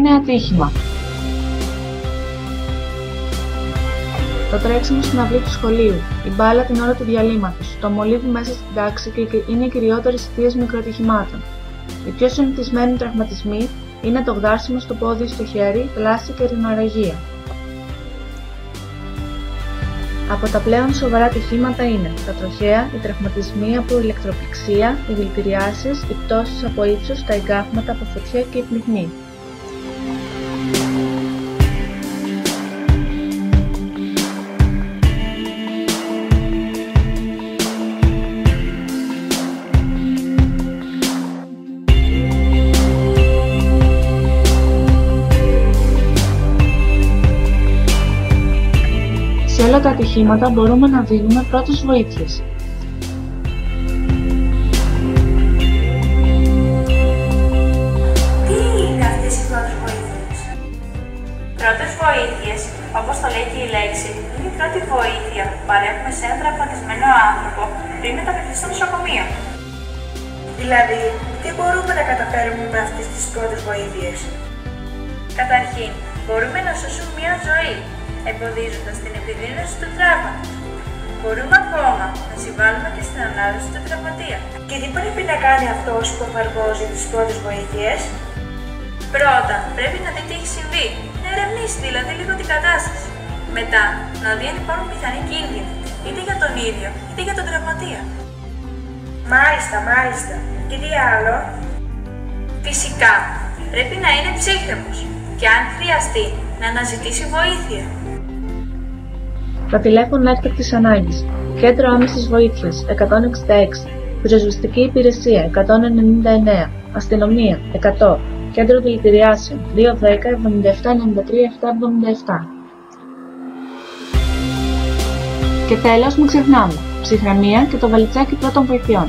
είναι ατύχημα. Το τρέξιμο στην αυλή του σχολείου, η μπάλα την ώρα του διαλύματος, το μολύβι μέσα στην τάξη είναι οι κυριότερες αιτίες μικροατυχημάτων. Οι πιο συνηθισμένοι τραυματισμοί είναι το γδάρσιμο στο πόδι ή στο χέρι, θλάση και ρινορραγία. Από τα πλέον σοβαρά ατυχήματα είναι τα τροχαία, οι τραυματισμοί από ηλεκτροπληξία, οι δηλητηριάσεις, οι πτώσεις από ύψος, τα εγκάφματα από φωτιά και οι πνιγμοί. Σε όλα τα ατυχήματα μπορούμε να δίνουμε πρώτες βοήθειες. Τι είναι αυτές οι πρώτες βοήθειες? Πρώτες βοήθειες, όπως το λέει και η λέξη, είναι η πρώτη βοήθεια που παρέχουμε σε έναν τραυματισμένο άνθρωπο πριν μεταφερθεί στο νοσοκομείο. Δηλαδή, τι μπορούμε να καταφέρουμε με αυτές τις πρώτες βοήθειες? Καταρχήν, μπορούμε να σώσουμε μια ζωή, εμποδίζοντας την επιδείνωση του τραύματος. Μπορούμε ακόμα να συμβάλλουμε και στην ανάδοση του τραυματία. Και τι πρέπει να κάνει αυτός που εφαρμόζει τις πρώτες βοήθειες? Πρώτα, πρέπει να δει τι έχει συμβεί, να ερευνήσει δηλαδή λίγο την κατάσταση. Μετά, να δει αν υπάρχουν πιθανοί κίνδυνοι, είτε για τον ίδιο, είτε για τον τραυματία. Μάλιστα. Και τι άλλο? Φυσικά, πρέπει να είναι ψύχρεμος και αν χρειαστεί, να αναζητήσει βοήθεια. Τα τηλέφωνα έκτακτης ανάγκης, κέντρο άμεσης βοήθειας 166, πυροσβεστική υπηρεσία 199, αστυνομία 100, κέντρο δηλητηριάσεων 210 77 93 777. Και τέλος μην ξεχνάμε, ψυχραιμία και το βαλιτσάκι πρώτων βοηθειών.